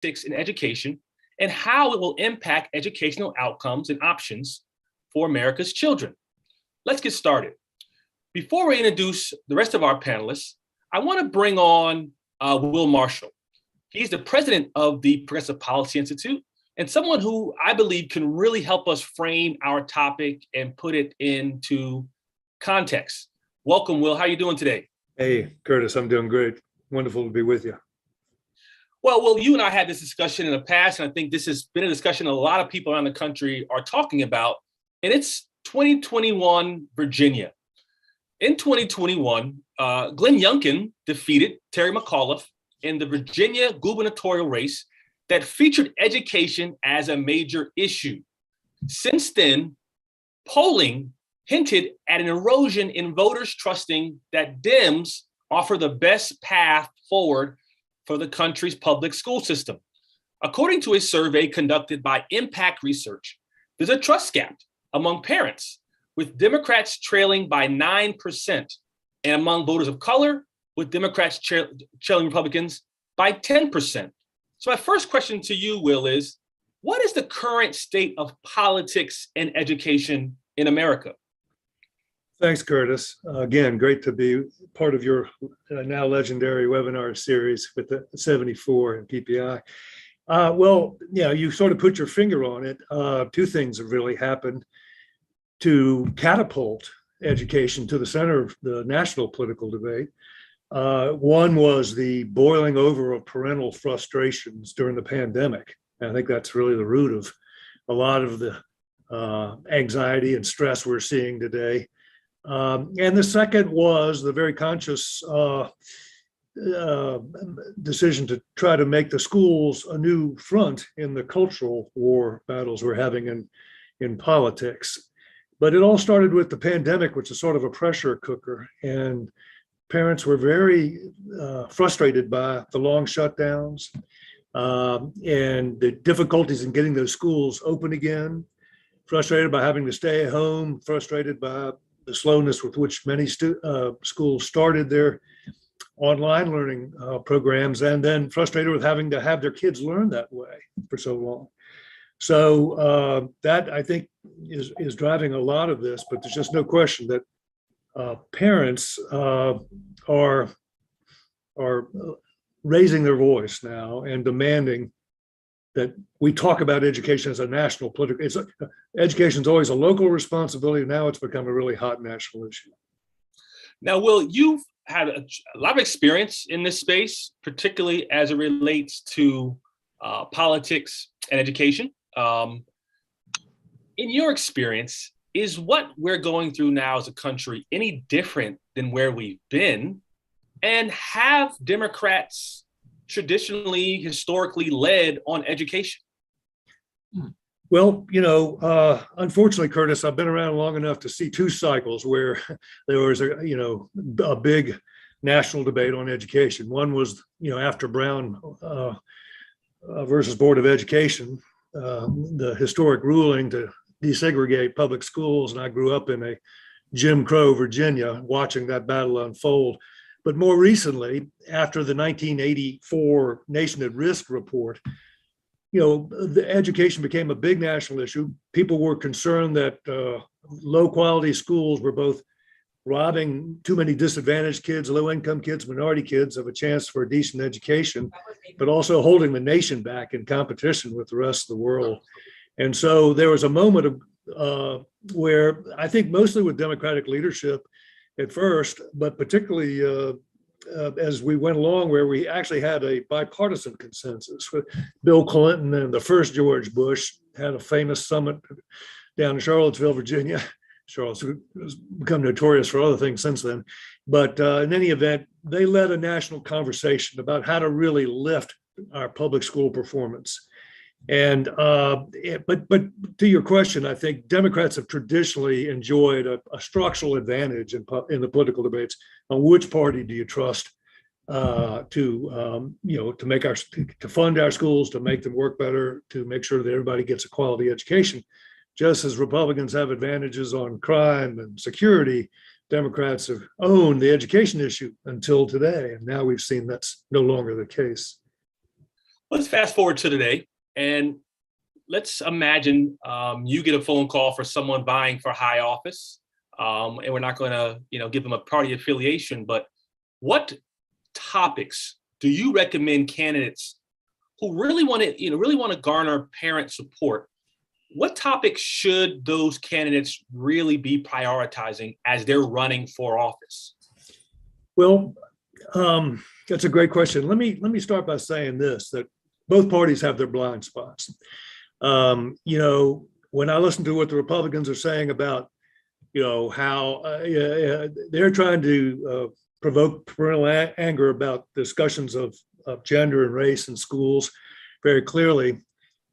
politics in education and how it will impact educational outcomes and options for America's children. Let's get started. Before we introduce the rest of our panelists, I want to bring on Will Marshall. He's the president of the Progressive Policy Institute and someone who I believe can really help us frame our topic and put it into context. Welcome, Will. How are you doing today? Hey, Curtis, I'm doing great. Wonderful to be with you. Well, Will, you and I had this discussion in the past, and I think this has been a discussion a lot of people around the country are talking about, and it's 2021 Virginia. In 2021, Glenn Youngkin defeated Terry McAuliffe in the Virginia gubernatorial race that featured education as a major issue. Since then, polling hinted at an erosion in voters trusting that Dems offer the best path forward for the country's public school system. According to a survey conducted by Impact Research, there's a trust gap among parents, with Democrats trailing by 9%, and among voters of color, with Democrats trailing Republicans by 10%. So my first question to you, Will, is what is the current state of politics and education in America? Thanks, Curtis. Again, great to be part of your now legendary webinar series with the 74 and PPI. You sort of put your finger on it. Two things have really happened to catapult education to the center of the national political debate. One was the boiling over of parental frustrations during the pandemic. And I think that's really the root of a lot of the anxiety and stress we're seeing today. And the second was the very conscious decision to try to make the schools a new front in the cultural war battles we're having in politics. But it all started with the pandemic, which is sort of a pressure cooker. And parents were very frustrated by the long shutdowns and the difficulties in getting those schools open again, frustrated by having to stay at home, frustrated by the slowness with which many schools started their online learning programs, and then frustrated with having to have their kids learn that way for so long. So that, I think, is driving a lot of this, but there's just no question that parents are raising their voice now and demanding that we talk about education as a national political. Education is always a local responsibility. Now it's become a really hot national issue. Now, Will, you've had a lot of experience in this space, particularly as it relates to politics and education. In your experience, is what we're going through now as a country any different than where we've been? And have Democrats traditionally, historically led on education? Well, unfortunately, Curtis, I've been around long enough to see two cycles where there was a big national debate on education. One was, after Brown versus Board of Education, the historic ruling to desegregate public schools. And I grew up in a Jim Crow, Virginia, watching that battle unfold. But more recently, after the 1984 Nation at Risk report, the education became a big national issue. People were concerned that low quality schools were both robbing too many disadvantaged kids, low income kids, minority kids of a chance for a decent education, but also holding the nation back in competition with the rest of the world. And so there was a moment of where I think mostly with Democratic leadership at first, but particularly as we went along, where we actually had a bipartisan consensus. With Bill Clinton and the first George Bush had a famous summit down in Charlottesville, Virginia. Charlottesville has become notorious for other things since then. But in any event, they led a national conversation about how to really lift our public school performance. And but to your question, I think Democrats have traditionally enjoyed a structural advantage in the political debates on which party do you trust to fund our schools, to make them work better, to make sure that everybody gets a quality education. Just as Republicans have advantages on crime and security, Democrats have owned the education issue until today, and now we've seen that's no longer the case. Let's fast forward to today, and let's imagine you get a phone call for someone vying for high office, and we're not going to, give them a party affiliation. But what topics do you recommend candidates who really want to garner parent support? What topics should those candidates really be prioritizing as they're running for office? Well, that's a great question. Let me start by saying this: that both parties have their blind spots. When I listen to what the Republicans are saying about, how they're trying to provoke parental anger about discussions of gender and race in schools very clearly.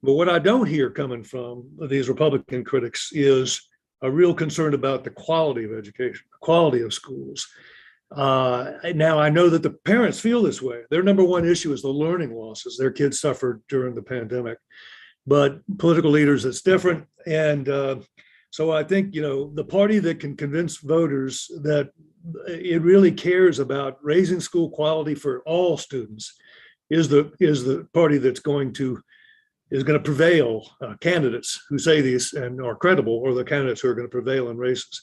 But what I don't hear coming from these Republican critics is a real concern about the quality of education, the quality of schools. Now, I know that the parents feel this way. Their number one issue is the learning losses their kids suffered during the pandemic. But political leaders, it's different. And so I think, the party that can convince voters that it really cares about raising school quality for all students is the party that's going to prevail. Candidates who say these and are credible are the candidates who are going to prevail in races.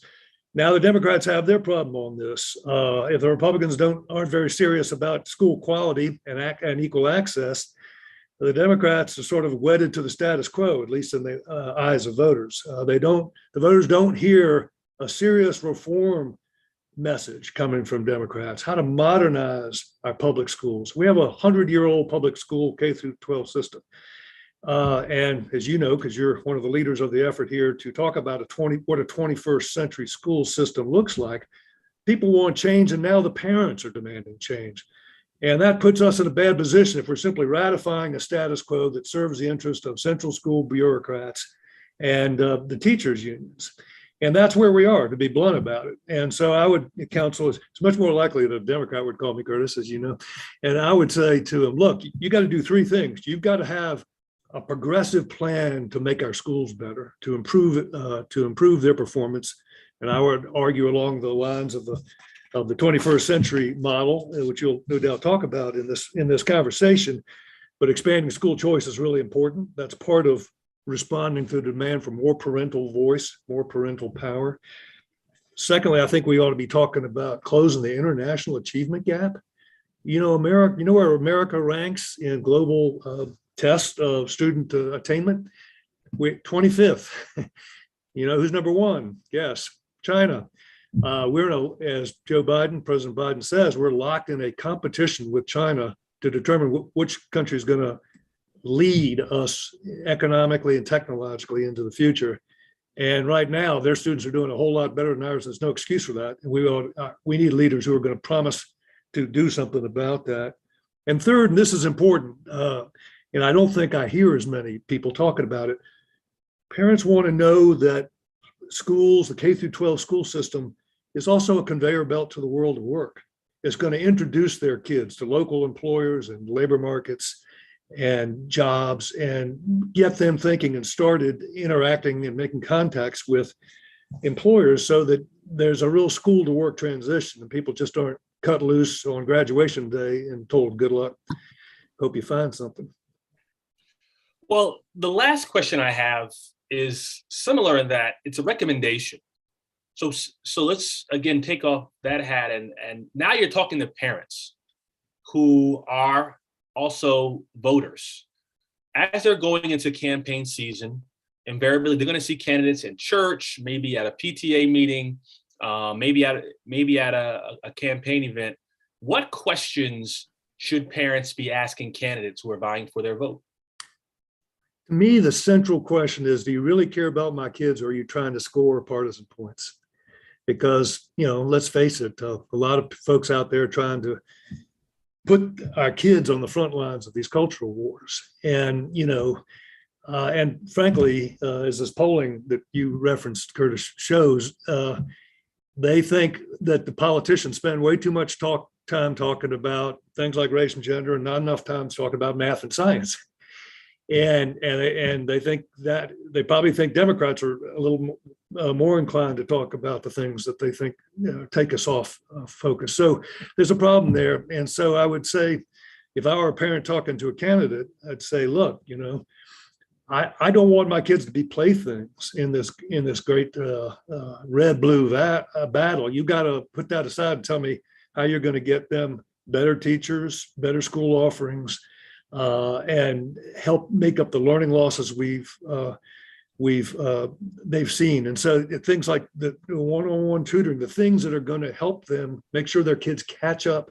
Now, the Democrats have their problem on this. If the Republicans aren't very serious about school quality and equal access, the Democrats are sort of wedded to the status quo, at least in the eyes of voters. The voters don't hear a serious reform message coming from Democrats, how to modernize our public schools. We have a 100-year-old public school K through 12 system. And as you know, because you're one of the leaders of the effort here to talk about what a 21st century school system looks like, people want change, and now the parents are demanding change. And that puts us in a bad position if we're simply ratifying a status quo that serves the interest of central school bureaucrats and the teachers' unions. And that's where we are, to be blunt about it. And so I would counsel, it's much more likely that a Democrat would call me, Curtis, as you know. And I would say to him, look, you got to do three things. You've got to have a progressive plan to make our schools better, to improve their performance. And I would argue along the lines of the 21st century model, which you'll no doubt talk about in this conversation. But expanding school choice is really important. That's part of responding to the demand for more parental voice, more parental power. Secondly, I think we ought to be talking about closing the international achievement gap. America, where America ranks in global tests of student attainment? We're 25th. Who's number one? Yes, China. As President Biden says, we're locked in a competition with China to determine which country is going to lead us economically and technologically into the future. And right now, their students are doing a whole lot better than ours. There's no excuse for that. And we need leaders who are going to promise to do something about that. And third, and this is important, and I don't think I hear as many people talking about it, parents want to know that schools, the K through 12 school system, is also a conveyor belt to the world of work. It's going to introduce their kids to local employers and labor markets and jobs and get them thinking and started interacting and making contacts with employers so that there's a real school to work transition and people just aren't cut loose on graduation day and told good luck. Hope you find something. Well, the last question I have is similar in that it's a recommendation. So let's again take off that hat and now you're talking to parents who are also voters. As they're going into campaign season, invariably they're going to see candidates in church, maybe at a PTA meeting, maybe at a campaign event. What questions should parents be asking candidates who are vying for their vote? To me, the central question is, do you really care about my kids, or are you trying to score partisan points? Because, let's face it, a lot of folks out there trying to put our kids on the front lines of these cultural wars. And, and frankly, as this polling that you referenced, Curtis, shows, they think that the politicians spend way too much time talking about things like race and gender and not enough time talking about math and science. And they think that they probably think Democrats are a little more inclined to talk about the things that they think take us off focus. So there's a problem there. And so I would say, if I were a parent talking to a candidate, I'd say, look, I don't want my kids to be playthings in this great red-blue battle. You got to put that aside and tell me how you're going to get them better teachers, better school offerings, and help make up the learning losses they've seen. And so things like the one-on-one tutoring, the things that are going to help them make sure their kids catch up,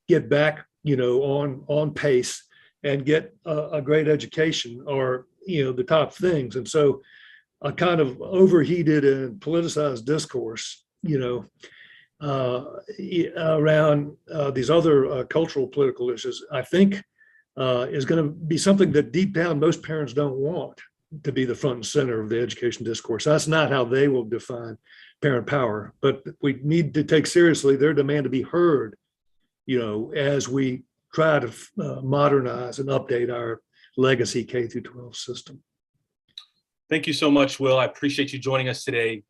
get back, on pace, and get a great education are, the top things. And so a kind of overheated and politicized discourse, around these other cultural political issues, I think is going to be something that deep down most parents don't want to be the front and center of the education discourse. That's not how they will define parent power, but we need to take seriously their demand to be heard, as we try to modernize and update our legacy K through 12 system. Thank you so much, Will. I appreciate you joining us today.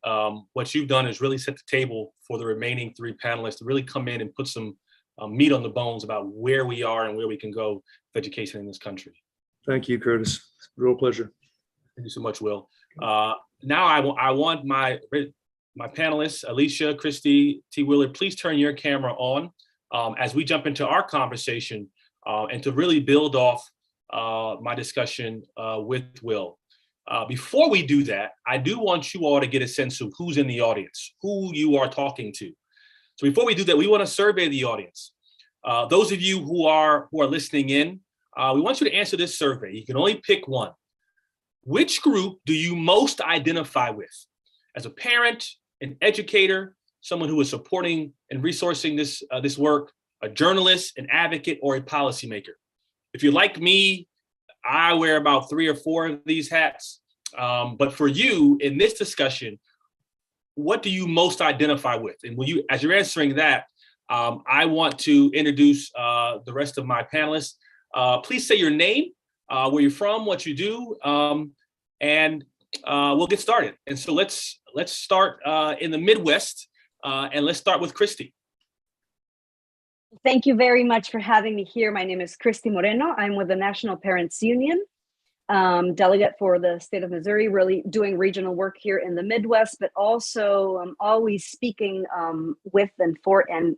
What you've done is really set the table for the remaining three panelists to really come in and put some meat on the bones about where we are and where we can go with education in this country. Thank you, Curtis. Real pleasure. Thank you so much, Will. Now I want my panelists, Alicia, Christy, T. Willard, please turn your camera on as we jump into our conversation and to really build off my discussion with Will. Before we do that, I do want you all to get a sense of who's in the audience, who you are talking to. So before we do that, we want to survey the audience. Those of you who are listening in, we want you to answer this survey. You can only pick one. Which group do you most identify with? As a parent, an educator, someone who is supporting and resourcing this work, a journalist, an advocate, or a policymaker? If you're like me, I wear about 3 or 4 of these hats. But for you in this discussion, what do you most identify with? And as you're answering that, I want to introduce the rest of my panelists. Please say your name, where you're from, what you do, and we'll get started. And so let's start in the Midwest, and let's start with Christy. Thank you very much for having me here. My name is Christy Moreno. I'm with the National Parents Union, delegate for the state of Missouri, really doing regional work here in the Midwest, but also always speaking with and for and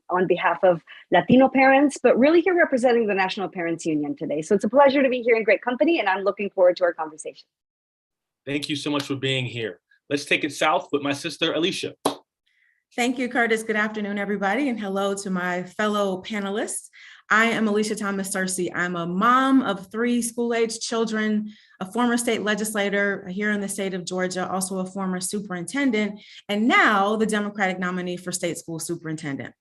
on behalf of Latino parents, but really here representing the National Parents Union today. So it's a pleasure to be here in great company, and I'm looking forward to our conversation. Thank you so much for being here. Let's take it south with my sister, Alicia. Thank you, Curtis. Good afternoon, everybody, and hello to my fellow panelists. I am Alicia Thomas Searcy. I'm a mom of 3 school-age children, a former state legislator here in the state of Georgia, also a former superintendent, and now the Democratic nominee for state school superintendent.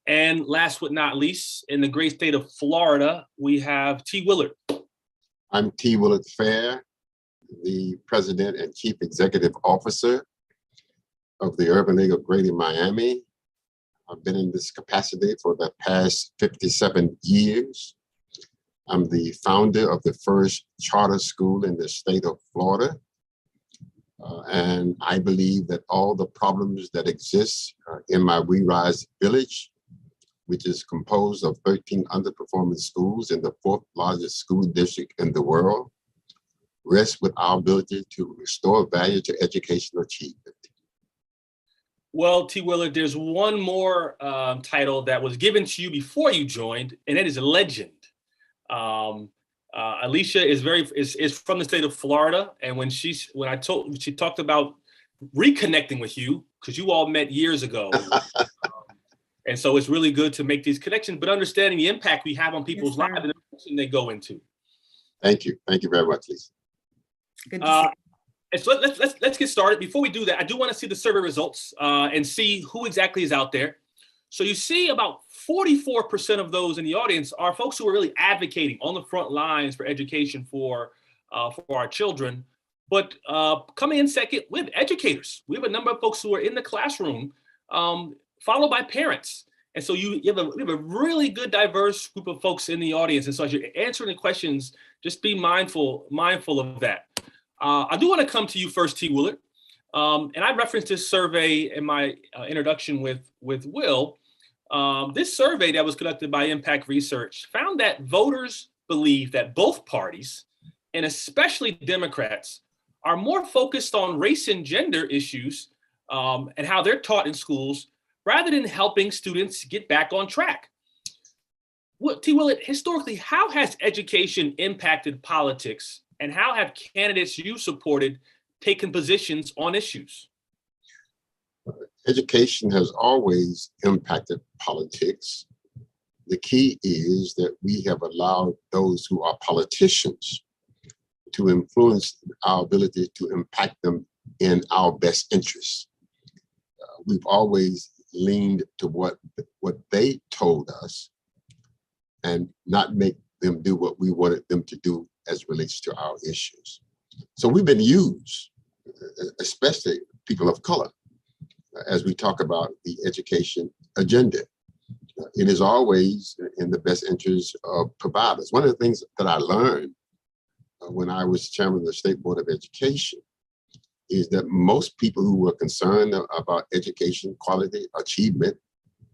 And last but not least, in the great state of Florida, we have T. Willard. I'm T. Willard Fair, the President and Chief Executive Officer of the Urban League of Greater Miami. I've been in this capacity for the past 57 years. I'm the founder of the first charter school in the state of Florida. And I believe that all the problems that exist in my We Rise village, which is composed of 13 underperforming schools in the 4th largest school district in the world, rest with our ability to restore value to educational achievement. Well, T. Willard, there's one more title that was given to you before you joined, and that is a legend. Alicia is from the state of Florida, and when she talked about reconnecting with you, because you all met years ago, and so it's really good to make these connections, but understanding the impact we have on people's lives and the direction they go into. Thank you very much, Lisa. Good to see you. And so let's get started. Before we do that, I do want to see the survey results and see who exactly is out there. So you see about 44% of those in the audience are folks who are really advocating on the front lines for education for our children. But coming in second, we have educators. We have a number of folks who are in the classroom, followed by parents. And so we have a really good, diverse group of folks in the audience. And so as you're answering the questions, just be mindful of that. I do want to come to you first, T. Willard. And I referenced this survey in my introduction with Will. This survey that was conducted by Impact Research found that voters believe that both parties, and especially Democrats, are more focused on race and gender issues and how they're taught in schools rather than helping students get back on track. T. Willett, historically, how has education impacted politics, and how have candidates you supported taken positions on issues? Education has always impacted politics. The key is that we have allowed those who are politicians to influence our ability to impact them in our best interests. We've always leaned to what they told us and not make them do what we wanted them to do as relates to our issues. So we've been used, especially people of color, as we talk about the education agenda. It is always in the best interest of providers. One of the things that I learned when I was chairman of the State Board of Education is that most people who were concerned about education quality achievement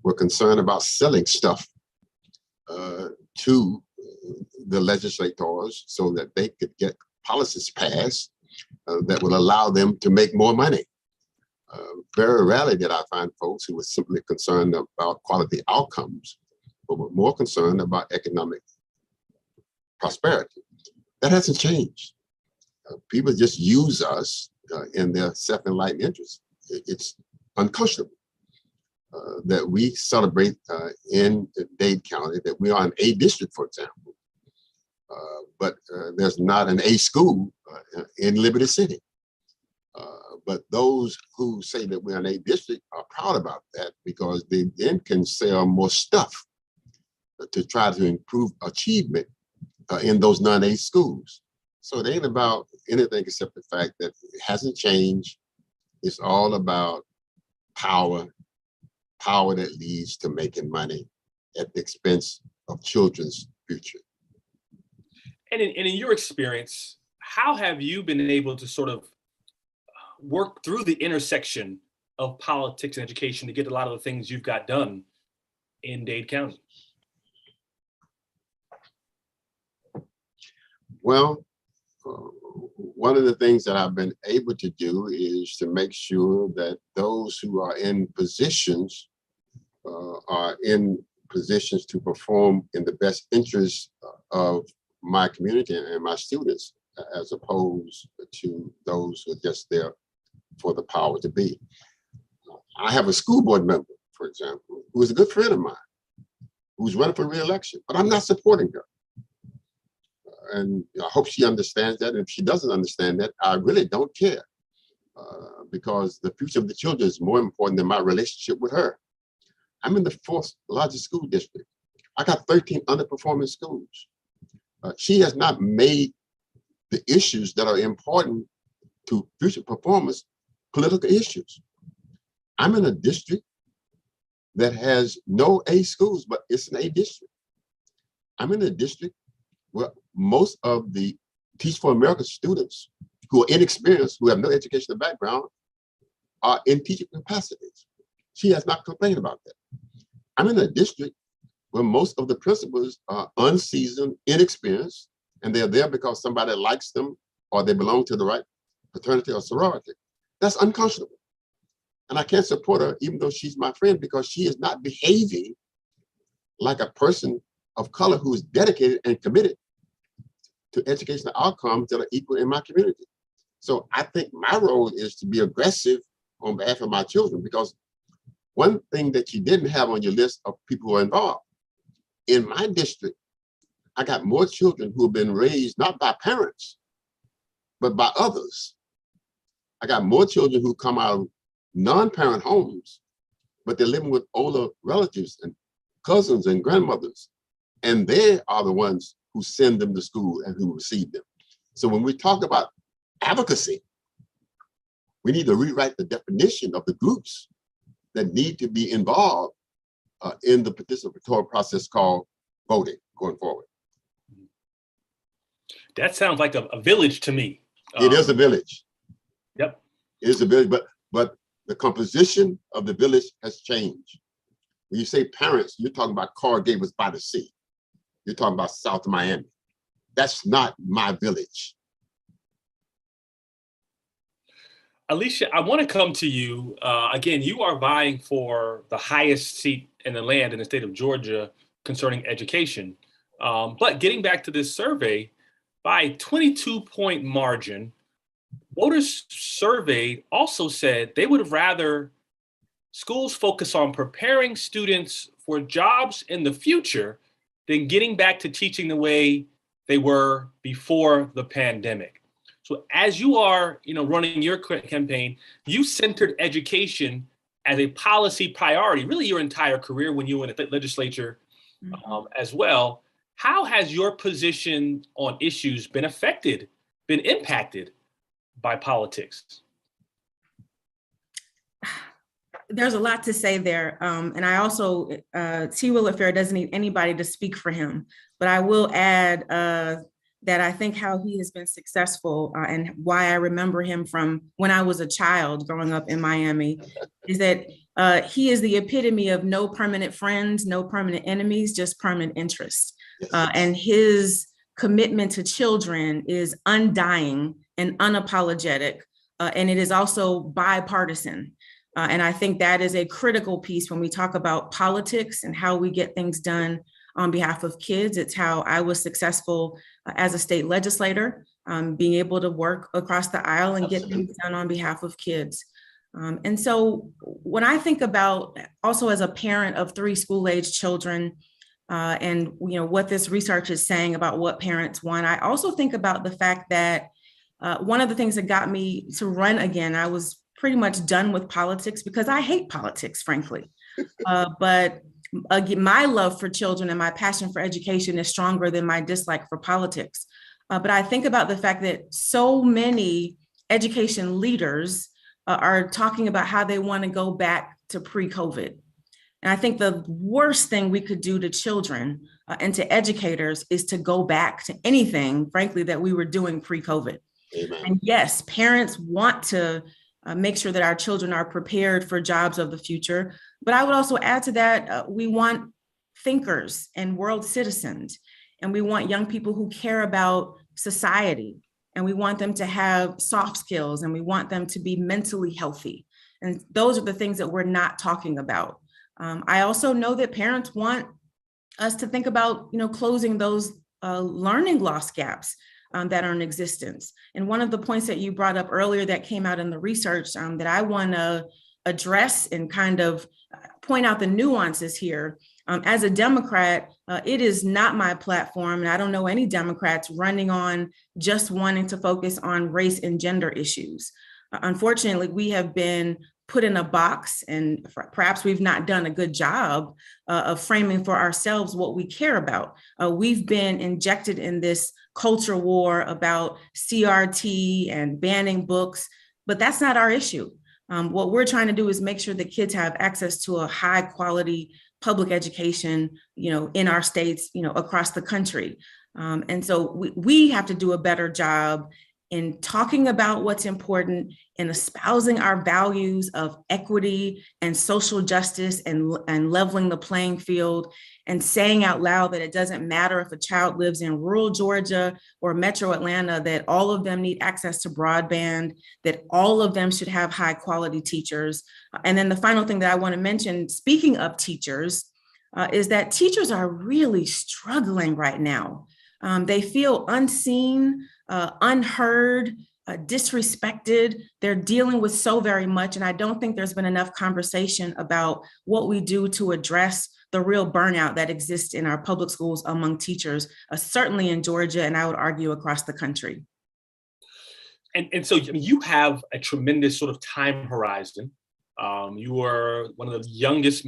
were concerned about selling stuff to the legislators so that they could get policies passed that would allow them to make more money. Very rarely did I find folks who were simply concerned about quality outcomes, but were more concerned about economic prosperity. That hasn't changed. People just use us in their self-enlightened interests. It's unconscionable that we celebrate in Dade County that we are an A district, for example, but there's not an A school in Liberty City. But those who say that we're an A district are proud about that because they then can sell more stuff to try to improve achievement in those non-A schools. So it ain't about anything except the fact that it hasn't changed. It's all about power that leads to making money at the expense of children's future. And in your experience, how have you been able to sort of work through the intersection of politics and education to get a lot of the things you've got done in Dade County? Well, one of the things that I've been able to do is to make sure that those who are in positions to perform in the best interest of my community and my students, as opposed to those who are just there for the power to be. I have a school board member, for example, who is a good friend of mine, who's running for re-election, but I'm not supporting her. And I hope she understands that. And if she doesn't understand that, I really don't care because the future of the children is more important than my relationship with her. I'm in the 4th largest school district. I got 13 underperforming schools. She has not made the issues that are important to future performance political issues. I'm in a district that has no A schools, but it's an A district. I'm in a district where most of the Teach for America students who are inexperienced, who have no educational background, are in teaching capacities. She has not complained about that. I'm in a district where most of the principals are unseasoned, inexperienced, and they're there because somebody likes them or they belong to the right fraternity or sorority. That's unconscionable. And I can't support her even though she's my friend because she is not behaving like a person of color who is dedicated and committed to educational outcomes that are equal in my community. So I think my role is to be aggressive on behalf of my children because one thing that you didn't have on your list of people who are involved, in my district, I got more children who have been raised not by parents, but by others. I got more children who come out of non-parent homes, but they're living with older relatives and cousins and grandmothers. And they are the ones who send them to school and who receive them. So when we talk about advocacy, we need to rewrite the definition of the groups that need to be involved in the participatory process called voting going forward. That sounds like a village to me. It is a village. Yep. It is a village, but the composition of the village has changed. When you say parents, you're talking about Coral Gables by the sea. You're talking about South Miami. That's not my village. Alicia, I want to come to you. Again, you are vying for the highest seat in the land in the state of Georgia concerning education. But getting back to this survey, by a 22-point margin, voters surveyed also said they would rather schools focus on preparing students for jobs in the future than getting back to teaching the way they were before the pandemic. So as you are, running your campaign, you centered education as a policy priority, really your entire career when you were in the legislature as well. How has your position on issues been impacted by politics? There's a lot to say there. And I also, T. Willard Fair doesn't need anybody to speak for him, but I will add that I think how he has been successful and why I remember him from when I was a child growing up in Miami is that he is the epitome of no permanent friends, no permanent enemies, just permanent interests. And his commitment to children is undying and unapologetic. And it is also bipartisan. And I think that is a critical piece when we talk about politics and how we get things done on behalf of kids. It's how I was successful as a state legislator, being able to work across the aisle and get things done on behalf of kids. And so when I think about also as a parent of 3 school-age children, and what this research is saying about what parents want, I also think about the fact that one of the things that got me to run again, I was pretty much done with politics because I hate politics, frankly. But again, my love for children and my passion for education is stronger than my dislike for politics. But I think about the fact that so many education leaders are talking about how they want to go back to pre-COVID. And I think the worst thing we could do to children and to educators is to go back to anything, frankly, that we were doing pre-COVID. Amen. And yes, parents want to make sure that our children are prepared for jobs of the future. But I would also add to that, we want thinkers and world citizens, and we want young people who care about society, and we want them to have soft skills, and we want them to be mentally healthy. And those are the things that we're not talking about. I also know that parents want us to think about, closing those learning loss gaps that are in existence. And one of the points that you brought up earlier that came out in the research that I want to address and kind of point out the nuances here. As a Democrat, it is not my platform, and I don't know any Democrats running on just wanting to focus on race and gender issues. Unfortunately, we have been put in a box, and perhaps we've not done a good job of framing for ourselves what we care about. We've been injected in this culture war about CRT and banning books, but that's not our issue. What we're trying to do is make sure that kids have access to a high quality public education, in our states, across the country. And so we have to do a better job in talking about what's important and espousing our values of equity and social justice and leveling the playing field and saying out loud that it doesn't matter if a child lives in rural Georgia or metro Atlanta, that all of them need access to broadband, that all of them should have high quality teachers. And then the final thing that I want to mention, speaking of teachers, is that teachers are really struggling right now. They feel unseen, unheard, disrespected. They're dealing with so very much. And I don't think there's been enough conversation about what we do to address the real burnout that exists in our public schools among teachers, certainly in Georgia, and I would argue across the country. And so you have a tremendous sort of time horizon. You were one of the youngest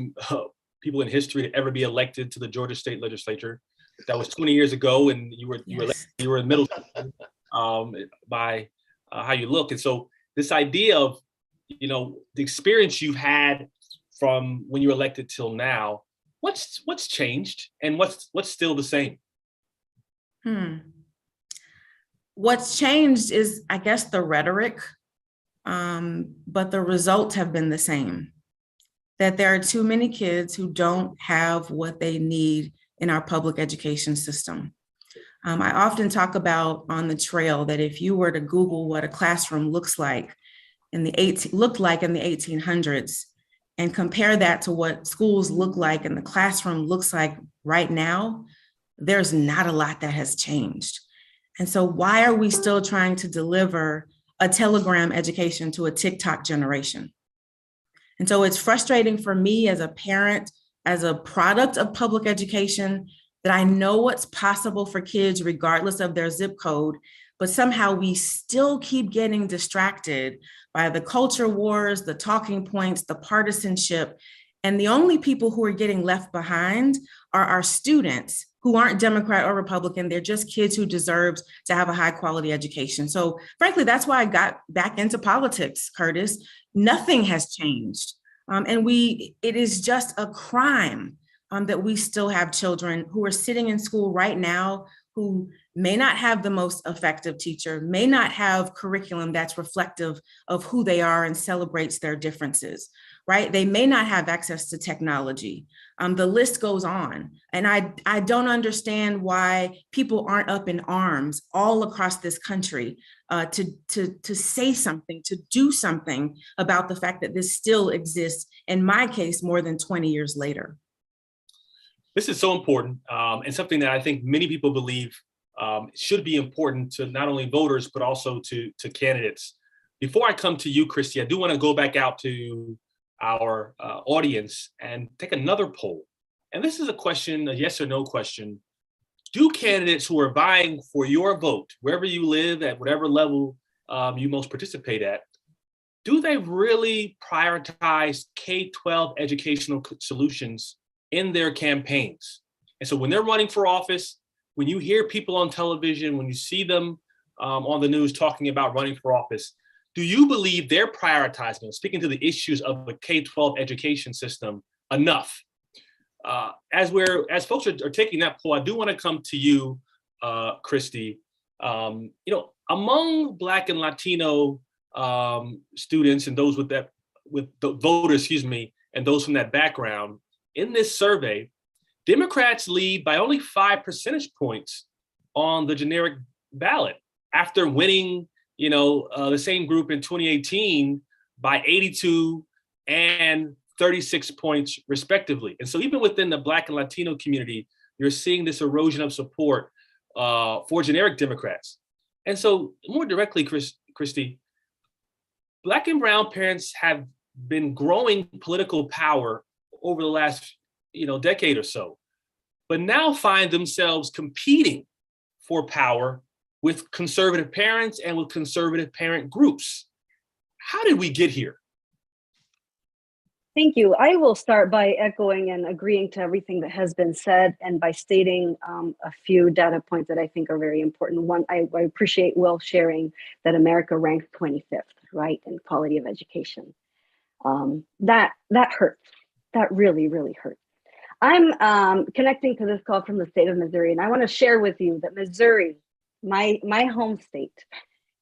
people in history to ever be elected to the Georgia State Legislature. That was 20 years ago, and you were in middle school by how you look. And so this idea of, the experience you've had from when you were elected till now, what's changed and what's still the same? What's changed is, I guess, the rhetoric, but the results have been the same. that there are too many kids who don't have what they need in our public education system. I often talk about on the trail that if you were to Google what a classroom looks like looked like in the 1800s and compare that to what schools look like and the classroom looks like right now, there's not a lot that has changed. And so why are we still trying to deliver a telegram education to a TikTok generation? And so it's frustrating for me as a parent, as a product of public education, that I know what's possible for kids regardless of their zip code, but somehow we still keep getting distracted by the culture wars, the talking points, the partisanship. And the only people who are getting left behind are our students who aren't Democrat or Republican. They're just kids who deserve to have a high quality education. So frankly, that's why I got back into politics, Curtis. Nothing has changed. It is just a crime that we still have children who are sitting in school right now who may not have the most effective teacher, may not have curriculum that's reflective of who they are and celebrates their differences, right? They may not have access to technology. The list goes on. And I don't understand why people aren't up in arms all across this country to say something, to do something about the fact that this still exists, in my case, more than 20 years later. This is so important and something that I think many people believe should be important to not only voters, but also to candidates. Before I come to you, Christy, I do want to go back out to our audience and take another poll. And this is a question, a yes or no question. Do candidates who are vying for your vote, wherever you live, at whatever level you most participate at, do they really prioritize K-12 educational solutions in their campaigns? And so when they're running for office, when you hear people on television, when you see them on the news talking about running for office, do you believe they're prioritizing, speaking to the issues of the K-12 education system enough? As folks are taking that poll, I do want to come to you, Christy. Among Black and Latino students and those with the voters, and those from that background, in this survey, Democrats lead by only 5 percentage points on the generic ballot after winning, the same group in 2018 by 82 and 36 points respectively. And so even within the Black and Latino community, you're seeing this erosion of support for generic Democrats. And so more directly, Christy, Black and brown parents have been growing political power over the last decade or so, but now find themselves competing for power with conservative parents and with conservative parent groups. How did we get here? Thank you. I will start by echoing and agreeing to everything that has been said and by stating a few data points that I think are very important. One, I appreciate Will sharing that America ranked 25th, right, in quality of education. That hurts. That really, really hurts. I'm connecting to this call from the state of Missouri, and I want to share with you that Missouri, my home state,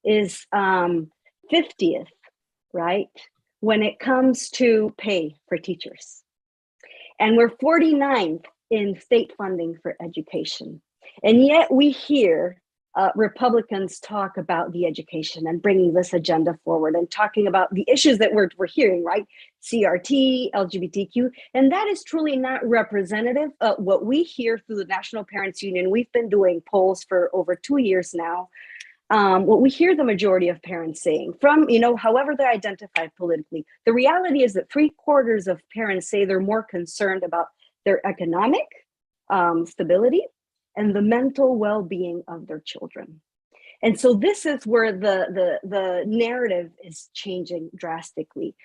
is 50th, right, when it comes to pay for teachers. And we're 49th in state funding for education. And yet we hear Republicans talk about the education and bringing this agenda forward and talking about the issues that we're hearing, right? CRT, LGBTQ, and that is truly not representative of what we hear through the National Parents Union. We've been doing polls for over 2 years now. What we hear the majority of parents saying from, however they identify politically, the reality is that 3/4 of parents say they're more concerned about their economic stability and the mental well-being of their children. And so this is where the narrative is changing drastically.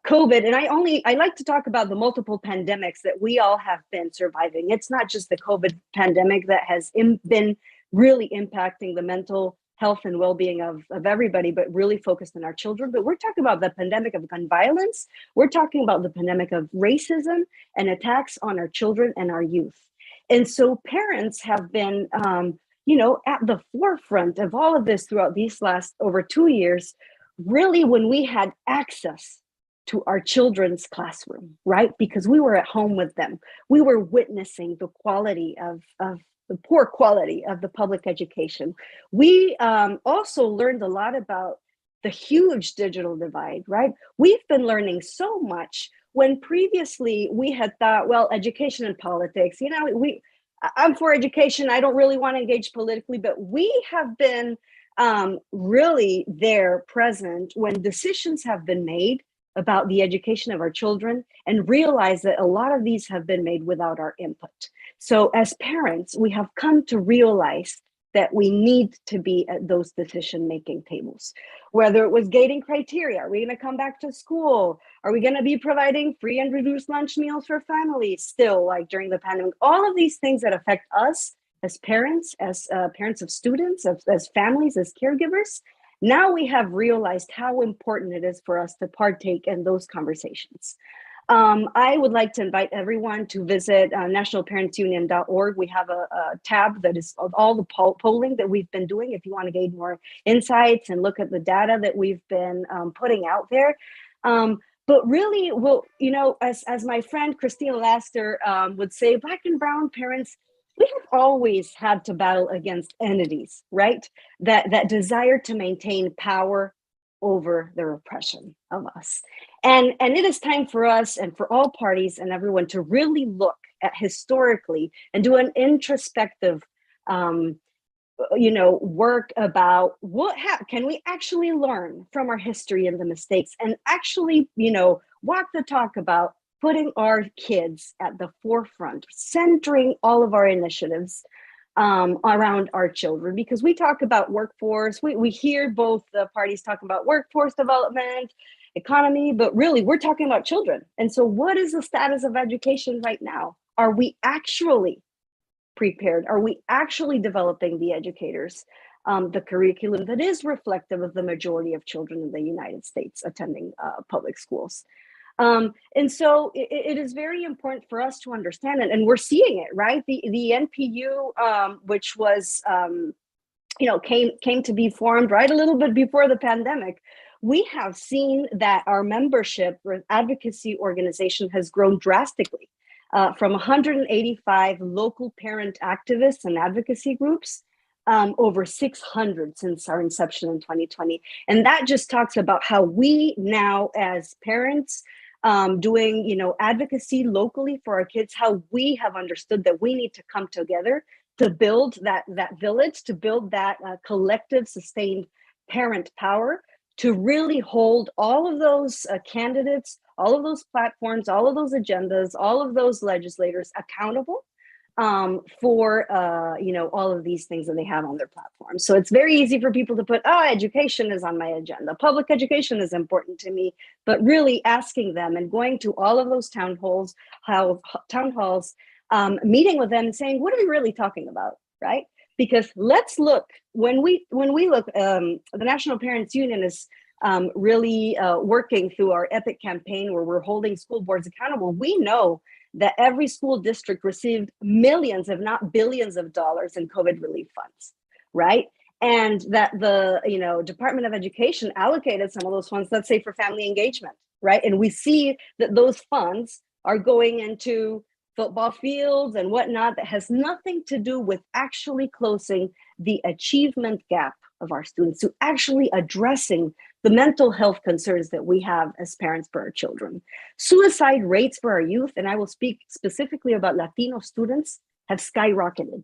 COVID, and I like to talk about the multiple pandemics that we all have been surviving. It's not just the COVID pandemic that has been really impacting the mental health and well-being of everybody, but really focused on our children. But we're talking about the pandemic of gun violence. We're talking about the pandemic of racism and attacks on our children and our youth. And so parents have been, at the forefront of all of this throughout these last over 2 years. Really, when we had access to our children's classroom, right? Because we were at home with them. We were witnessing the quality of the poor quality of the public education. We also learned a lot about the huge digital divide, right? We've been learning so much when previously we had thought, well, education and politics, I'm for education. I don't really want to engage politically, but we have been really there present when decisions have been made about the education of our children, and realize that a lot of these have been made without our input. So as parents, we have come to realize that we need to be at those decision-making tables. Whether it was gating criteria, are we going to come back to school? Are we going to be providing free and reduced lunch meals for families still, like during the pandemic? All of these things that affect us as parents of students, as families, as caregivers. Now we have realized how important it is for us to partake in those conversations. I would like to invite everyone to visit nationalparentsunion.org. We have a tab that is of all the polling that we've been doing if you want to gain more insights and look at the data that we've been putting out there. But really, as my friend Christine Laster would say, Black and Brown parents, we have always had to battle against entities, right? That desire to maintain power over the repression of us. And it is time for us and for all parties and everyone to really look at historically and do an introspective work about can we actually learn from our history and the mistakes, and actually, walk the talk about putting our kids at the forefront, centering all of our initiatives around our children. Because we talk about workforce, we hear both the parties talk about workforce development, economy, but really we're talking about children. And so what is the status of education right now? Are we actually prepared? Are we actually developing the educators, the curriculum that is reflective of the majority of children in the United States attending public schools? And so it is very important for us to understand it, and we're seeing it, right? The NPU, which was, came to be formed right a little bit before the pandemic. We have seen that our membership advocacy organization has grown drastically from 185 local parent activists and advocacy groups, over 600 since our inception in 2020. And that just talks about how we now as parents doing, advocacy locally for our kids, how we have understood that we need to come together to build that village, to build that collective sustained parent power, to really hold all of those candidates, all of those platforms, all of those agendas, all of those legislators accountable for all of these things that they have on their platform. So it's very easy for people to put, education is on my agenda, public education is important to me, but really asking them and going to all of those town halls, meeting with them and saying, what are we really talking about, right? Because let's look, when we look, the National Parents Union is really working through our EPIC campaign where we're holding school boards accountable. We know that every school district received millions, if not billions of dollars in COVID relief funds, right? And that the Department of Education allocated some of those funds, let's say for family engagement, right? And we see that those funds are going into football fields and whatnot that has nothing to do with actually closing the achievement gap of our students, to actually addressing the mental health concerns that we have as parents for our children. Suicide rates for our youth, and I will speak specifically about Latino students, have skyrocketed.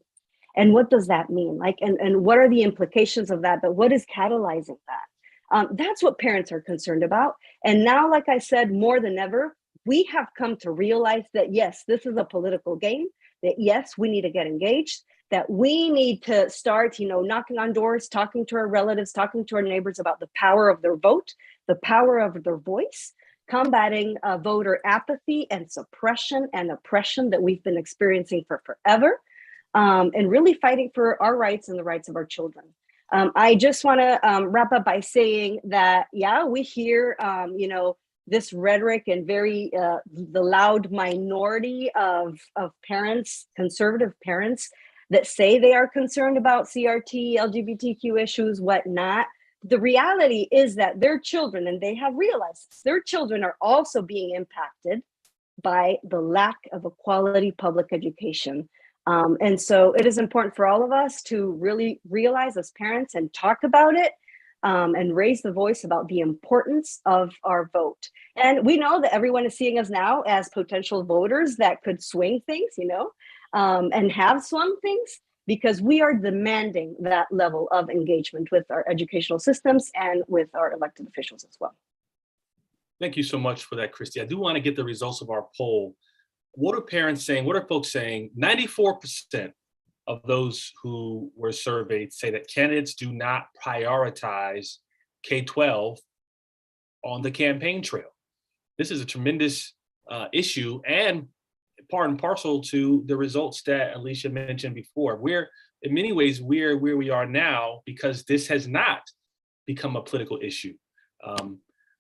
And what does that mean? And what are the implications of that? But what is catalyzing that? That's what parents are concerned about. And now, like I said, more than ever, we have come to realize that, yes, this is a political game, that yes, we need to get engaged, that we need to start, knocking on doors, talking to our relatives, talking to our neighbors about the power of their vote, the power of their voice, combating voter apathy and suppression and oppression that we've been experiencing for forever, and really fighting for our rights and the rights of our children. I just want to wrap up by saying that, yeah, we hear, this rhetoric and the loud minority of parents, conservative parents, that say they are concerned about CRT, LGBTQ issues, whatnot. the reality is that their children, and they have realized this, their children are also being impacted by the lack of a quality public education. And so it is important for all of us to really realize as parents and talk about it, and raise the voice about the importance of our vote. And we know that everyone is seeing us now as potential voters that could swing things, and have swung things, because we are demanding that level of engagement with our educational systems and with our elected officials as well. Thank you so much for that, Christy. I do want to get the results of our poll. What are parents saying? What are folks saying? 94% of those who were surveyed say that candidates do not prioritize K-12 on the campaign trail. This is a tremendous issue, and part and parcel to the results that Alicia mentioned before. We're, in many ways, we're where we are now because this has not become a political issue.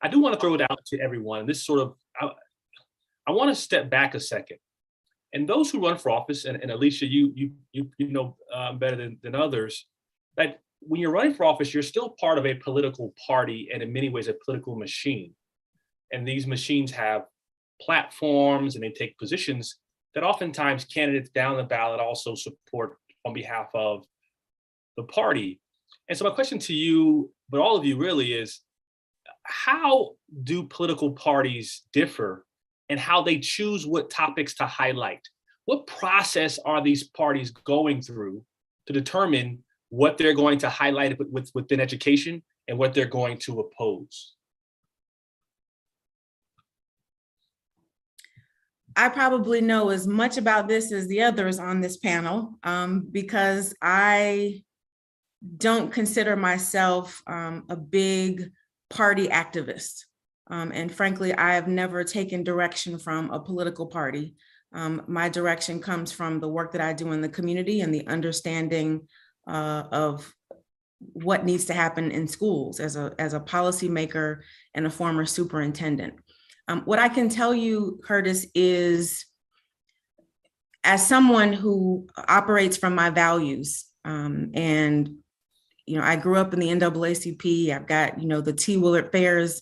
I do want to throw it out to everyone. This sort of, I want to step back a second. And those who run for office, and Alicia, you know better than others, that when you're running for office, you're still part of a political party and in many ways a political machine. And these machines have platforms and they take positions that oftentimes candidates down the ballot also support on behalf of the party. And so my question to you, but all of you really, is how do political parties differ and how they choose what topics to highlight? What process are these parties going through to determine what they're going to highlight within education and what they're going to oppose? I probably know as much about this as the others on this panel, because I don't consider myself a big party activist. And frankly, I have never taken direction from a political party. My direction comes from the work that I do in the community and the understanding of what needs to happen in schools as a policymaker and a former superintendent. What I can tell you, Curtis, is as someone who operates from my values, and I grew up in the NAACP. I've got the T. Willard Fairs,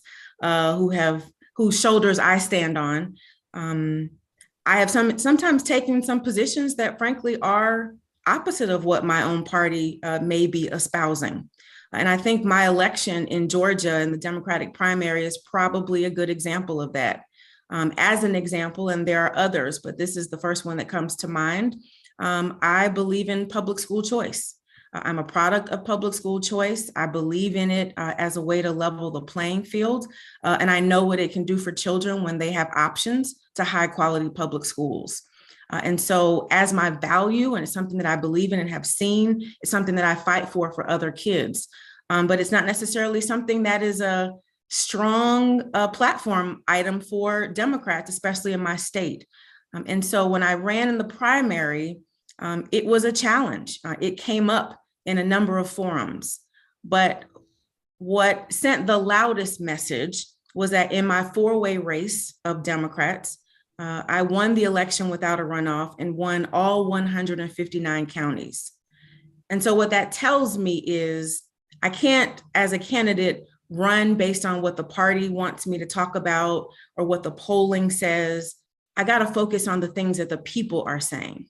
whose shoulders I stand on. I have sometimes taken some positions that frankly are opposite of what my own party may be espousing. And I think my election in Georgia in the Democratic primary is probably a good example of that. As an example, and there are others, but this is the first one that comes to mind, I believe in public school choice. I'm a product of public school choice. I believe in it as a way to level the playing field. And I know what it can do for children when they have options to high quality public schools. And so as my value, and it's something that I believe in and have seen, it's something that I fight for other kids. But it's not necessarily something that is a strong platform item for Democrats, especially in my state. And so when I ran in the primary, it was a challenge. It came up in a number of forums. But what sent the loudest message was that in my four-way race of Democrats, I won the election without a runoff and won all 159 counties. And so what that tells me is I can't, as a candidate, run based on what the party wants me to talk about or what the polling says. I got to focus on the things that the people are saying,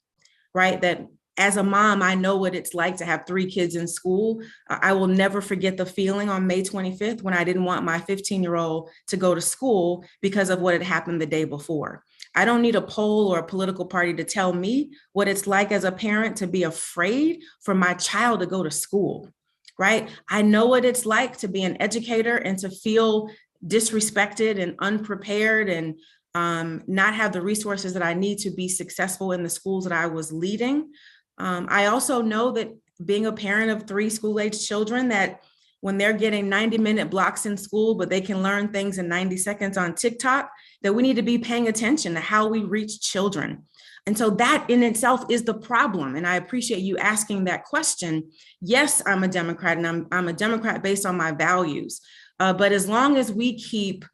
right? That as a mom, I know what it's like to have 3 kids in school. I will never forget the feeling on May 25th when I didn't want my 15-year-old to go to school because of what had happened the day before. I don't need a poll or a political party to tell me what it's like as a parent to be afraid for my child to go to school, right? I know what it's like to be an educator and to feel disrespected and unprepared and not have the resources that I need to be successful in the schools that I was leading. I also know that being a parent of 3 school-age children, that when they're getting 90-minute blocks in school, but they can learn things in 90 seconds on TikTok, that we need to be paying attention to how we reach children. And so that in itself is the problem. And I appreciate you asking that question. Yes, I'm a Democrat, and I'm a Democrat based on my values. But as long as we keep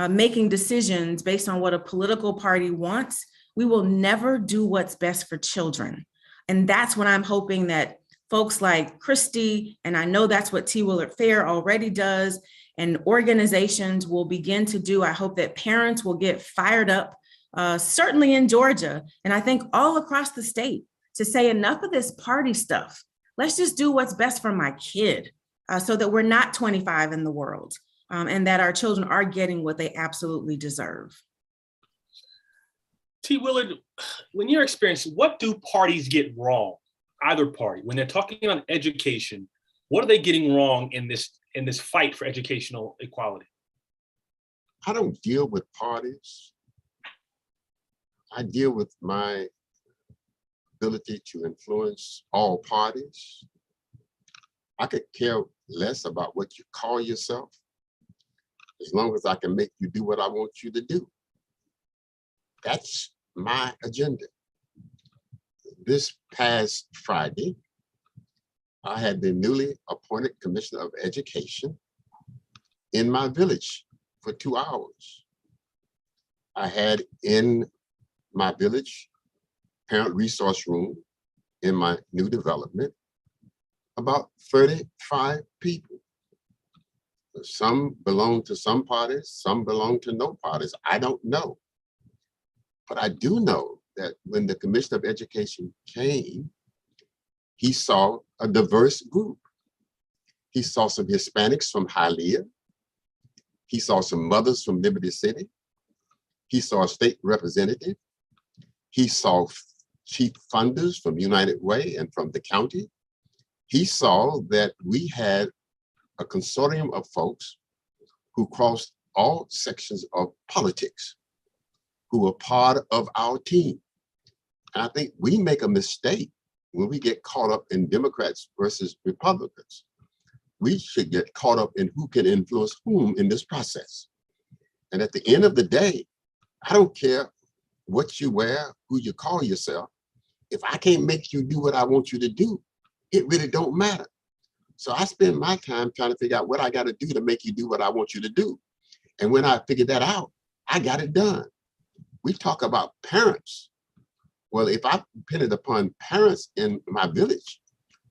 making decisions based on what a political party wants, we will never do what's best for children. And that's what I'm hoping that folks like Christy, and I know that's what T. Willard Fair already does, and organizations will begin to do. I hope that parents will get fired up, certainly in Georgia, and I think all across the state, to say enough of this party stuff. Let's just do what's best for my kid, so that we're not 25 in the world, and that our children are getting what they absolutely deserve. T. Willard, when you're experiencing, what do parties get wrong? Either party, when they're talking about education, what are they getting wrong in this fight for educational equality? I don't deal with parties. I deal with my ability to influence all parties. I could care less about what you call yourself, as long as I can make you do what I want you to do. That's my agenda. This past Friday, I had the newly appointed Commissioner of Education in my village for 2 hours. I had in my village parent resource room in my new development about 35 people. Some belong to some parties, some belong to no parties. I don't know. But I do know that when the Commissioner of Education came, he saw a diverse group. He saw some Hispanics from Hialeah. He saw some mothers from Liberty City. He saw a state representative. He saw chief funders from United Way and from the county. He saw that we had a consortium of folks who crossed all sections of politics, who were part of our team. And I think we make a mistake when we get caught up in Democrats versus Republicans. We should get caught up in who can influence whom in this process. And at the end of the day, I don't care what you wear, who you call yourself. If I can't make you do what I want you to do, it really don't matter. So I spend my time trying to figure out what I got to do to make you do what I want you to do. And when I figured that out, I got it done. We talk about parents. Well, if I depended upon parents in my village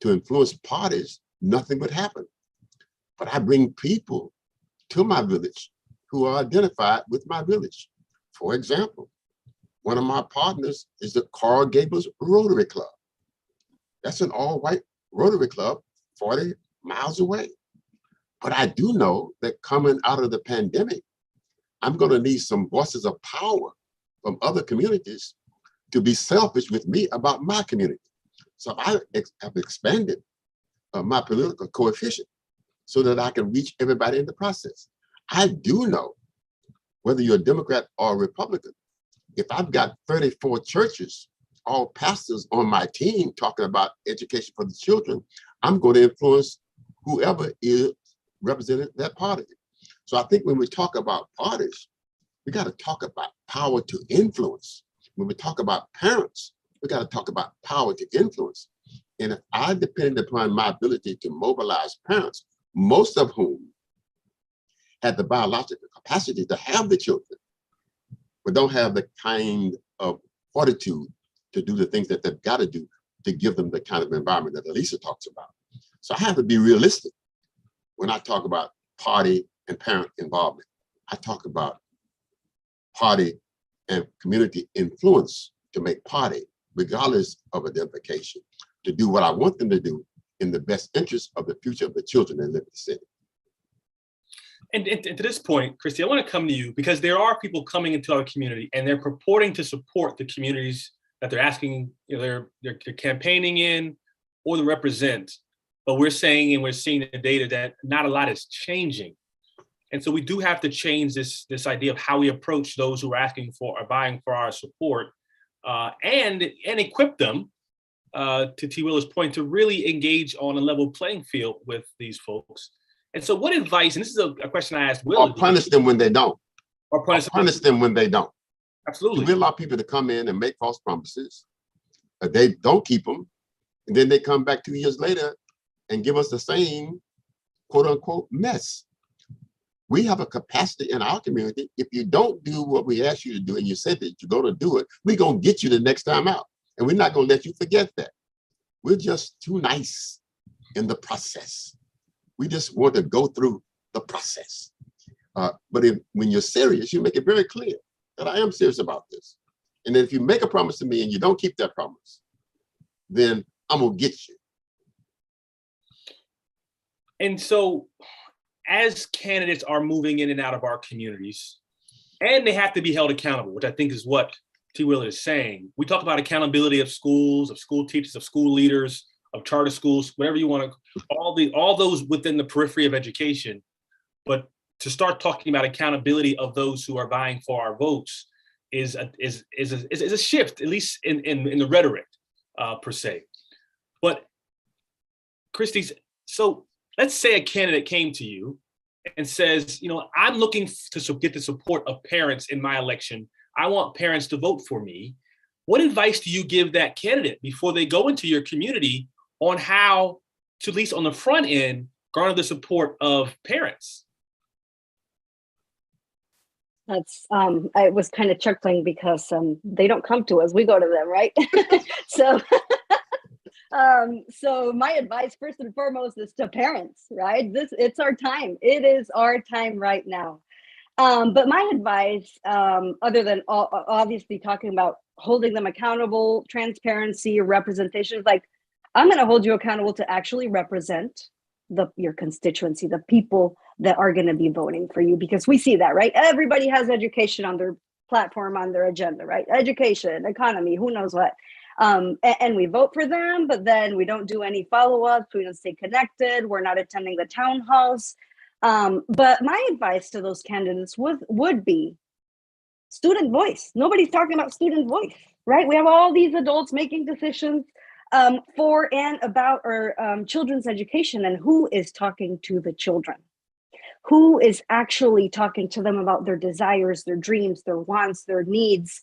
to influence parties, nothing would happen. But I bring people to my village who are identified with my village. For example, one of my partners is the Coral Gables Rotary Club. That's an all-white Rotary Club 40 miles away. But I do know that coming out of the pandemic, I'm going to need some voices of power from other communities to be selfish with me about my community. So I have expanded my political coefficient so that I can reach everybody in the process. I do know, whether you're a Democrat or a Republican, if I've got 34 churches, all pastors on my team talking about education for the children, I'm going to influence whoever is representing that party. So I think when we talk about parties, we got to talk about power to influence. When we talk about parents, we got to talk about power to influence. And if I depend upon my ability to mobilize parents, most of whom had the biological capacity to have the children, but don't have the kind of fortitude to do the things that they've got to do to give them the kind of environment that Elisa talks about. So I have to be realistic when I talk about party and parent involvement. I talk about party and community influence to make party, regardless of identification, to do what I want them to do in the best interest of the future of the children in Liberty City. And to this point, Christy, I want to come to you because there are people coming into our community and they're purporting to support the communities that they're asking, they're campaigning in or to represent. But we're saying, and we're seeing the data that not a lot is changing. And so we do have to change this idea of how we approach those who are asking for or vying for our support, and equip them, to T. Willard's point, to really engage on a level playing field with these folks. And so what advice, and this is a question I asked Willard. Or punish them when they don't. Or punish them when they don't. Absolutely. We allow people to come in and make false promises. They don't keep them. And then they come back 2 years later and give us the same quote unquote mess. We have a capacity in our community. If you don't do what we ask you to do and you said that you're going to do it, we're going to get you the next time out. And we're not going to let you forget that. we're just too nice in the process. We just want to go through the process. But when you're serious, you make it very clear that I am serious about this. And then if you make a promise to me and you don't keep that promise, then I'm gonna get you. And so as candidates are moving in and out of our communities, and they have to be held accountable, which I think is what T. Willard is saying. We talk about accountability of schools, of school teachers, of school leaders, of charter schools, whatever you want to, all those within the periphery of education. But to start talking about accountability of those who are vying for our votes is a shift, at least in the rhetoric per se. But Christy, so let's say a candidate came to you and says, I'm looking to get the support of parents in my election. I want parents to vote for me. What advice do you give that candidate before they go into your community on how to, at least on the front end, garner the support of parents? That's I was kind of chuckling because they don't come to us, we go to them, right? So so my advice first and foremost is to parents, right? It's our time. It is our time right now. But my advice, other than obviously talking about holding them accountable, transparency, representation, is like, I'm going to hold you accountable to actually represent your constituency, the people that are going to be voting for you, because we see that, right? Everybody has education on their platform, on their agenda, right? Education, economy, who knows what. And we vote for them, but then we don't do any follow-ups. We don't stay connected. We're not attending the town halls. But my advice to those candidates would be student voice. Nobody's talking about student voice, right? We have all these adults making decisions for and about our children's education, and who is talking to the children? Who is actually talking to them about their desires, their dreams, their wants, their needs,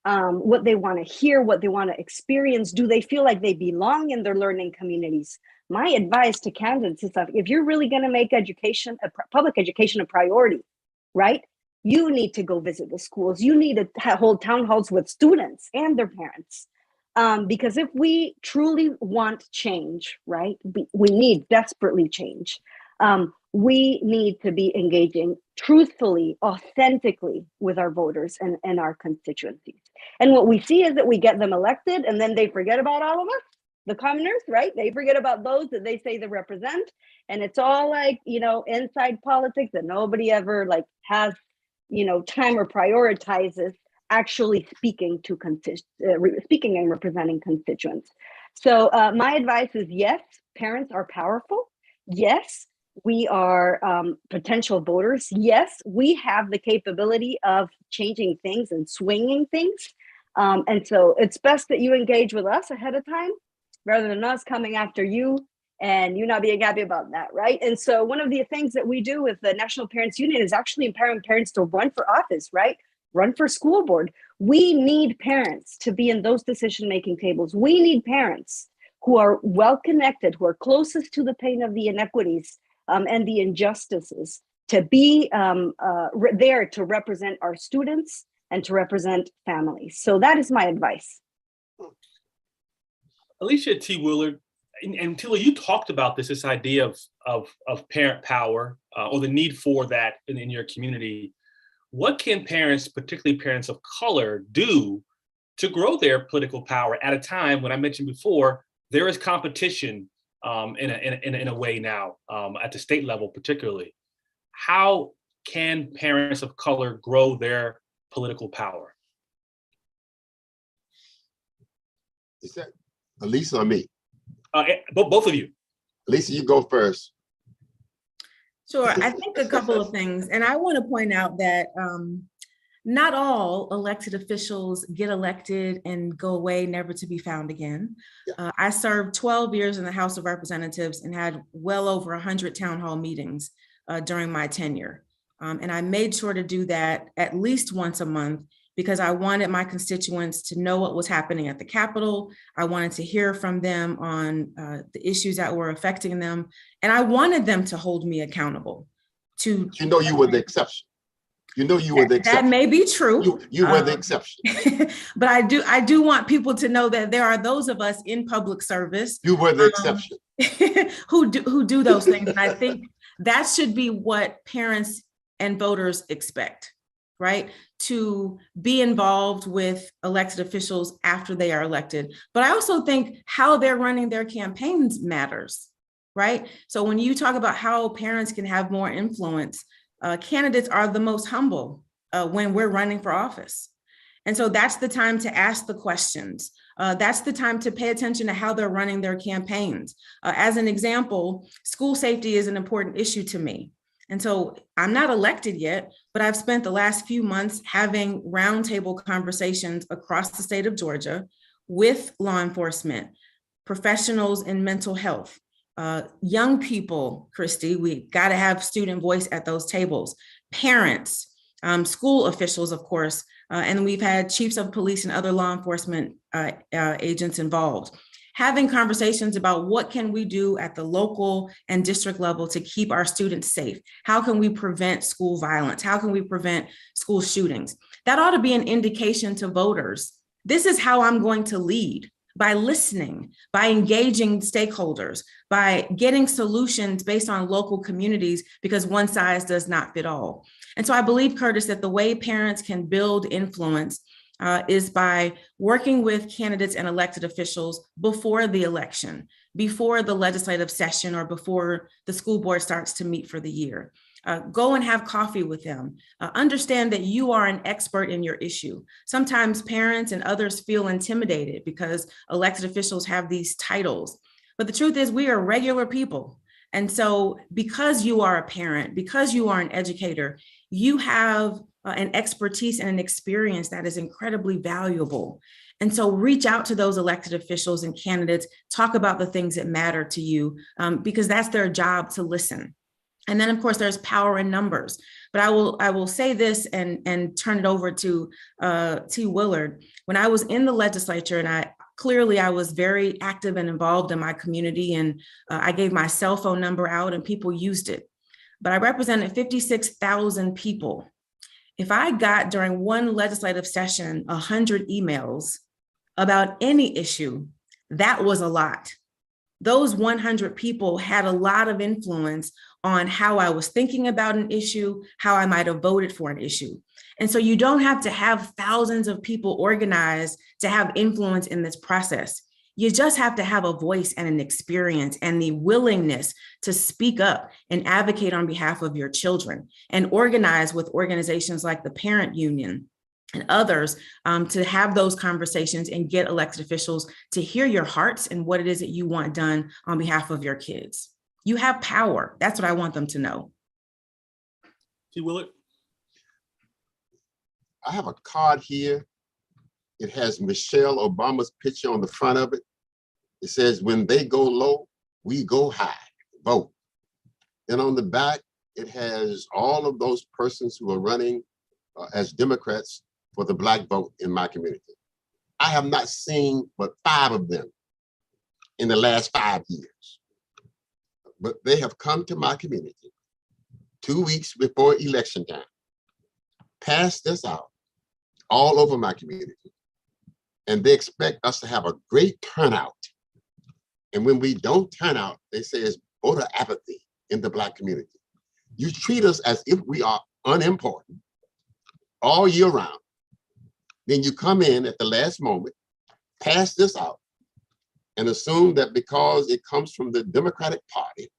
what they want to hear, what they want to experience? Do they feel like they belong in their learning communities? My advice to candidates is that if you're really going to make education, public education, a priority, right? You need to go visit the schools. You need to hold town halls with students and their parents. Because if we truly want change, right, we need desperately change. We need to be engaging truthfully, authentically with our voters and our constituencies. And what we see is that we get them elected and then they forget about all of us, the commoners, right? They forget about those that they say they represent. And it's all like, inside politics that nobody ever has, time or prioritizes actually speaking and representing constituents. So my advice is, yes, parents are powerful. Yes, we are potential voters. Yes, we have the capability of changing things and swinging things. And so it's best that you engage with us ahead of time rather than us coming after you and you not being happy about that, right? And so one of the things that we do with the National Parents Union is actually empowering parents to run for office, right? Run for school board. We need parents to be in those decision-making tables. We need parents who are well-connected, who are closest to the pain of the inequities and the injustices, to be there to represent our students and to represent families. So that is my advice. Alicia T. Willard, and Tila, you talked about this idea of parent power or the need for that in your community. What can parents, particularly parents of color, do to grow their political power at a time when I mentioned before, there is competition in a way now at the state level, particularly? How can parents of color grow their political power? Is that Elisa or me? Both of you. Elisa, you go first. Sure, I think a couple of things. And I want to point out that not all elected officials get elected and go away, never to be found again. Yeah. I served 12 years in the House of Representatives and had well over 100 town hall meetings during my tenure. And I made sure to do that at least once a month because I wanted my constituents to know what was happening at the Capitol. I wanted to hear from them on the issues that were affecting them. And I wanted them to hold me accountable. You were the exception. You know, you were the exception. That may be true. You were the exception. But I do want people to know that there are those of us in public service. You were the exception. who do those things. And I think that should be what parents and voters expect, right? To be involved with elected officials after they are elected. But I also think how they're running their campaigns matters, right? So when you talk about how parents can have more influence, candidates are the most humble when we're running for office. And so that's the time to ask the questions. That's the time to pay attention to how they're running their campaigns. As an example, school safety is an important issue to me. And so I'm not elected yet, but I've spent the last few months having roundtable conversations across the state of Georgia with law enforcement, professionals in mental health, young people, Christy, we got to have student voice at those tables, parents, school officials, of course, and we've had chiefs of police and other law enforcement agents involved, having conversations about what can we do at the local and district level to keep our students safe? How can we prevent school violence? How can we prevent school shootings? That ought to be an indication to voters. This is how I'm going to lead, by listening, by engaging stakeholders, by getting solutions based on local communities, because one size does not fit all. And so I believe, Curtis, that the way parents can build influence is by working with candidates and elected officials before the election, before the legislative session, or before the school board starts to meet for the year. Go and have coffee with them. Understand that you are an expert in your issue. Sometimes parents and others feel intimidated because elected officials have these titles. But the truth is, we are regular people. And so because you are a parent, because you are an educator, you have an expertise and an experience that is incredibly valuable. And so reach out to those elected officials and candidates, talk about the things that matter to you, because that's their job, to listen. And then, of course, there's power in numbers. But I will say this and turn it over to T. Willard. When I was in the legislature, and I was very active and involved in my community, and I gave my cell phone number out and people used it. But I represented 56,000 people. If I got during one legislative session 100 emails about any issue, that was a lot. Those 100 people had a lot of influence on how I was thinking about an issue, how I might have voted for an issue. And so you don't have to have thousands of people organized to have influence in this process. You just have to have a voice and an experience and the willingness to speak up and advocate on behalf of your children, and organize with organizations like the Parent Union and others to have those conversations and get elected officials to hear your hearts and what it is that you want done on behalf of your kids. You have power. That's what I want them to know. T. Willard? I have a card here. It has Michelle Obama's picture on the front of it. It says, when they go low, we go high, vote. And on the back, it has all of those persons who are running as Democrats for the Black vote in my community. I have not seen but 5 of them in the last 5 years. But they have come to my community 2 weeks before election time, passed this out all over my community. And they expect us to have a great turnout. And when we don't turn out, they say it's voter apathy in the Black community. You treat us as if we are unimportant all year round. Then you come in at the last moment, pass this out, and assume that because it comes from the Democratic Party,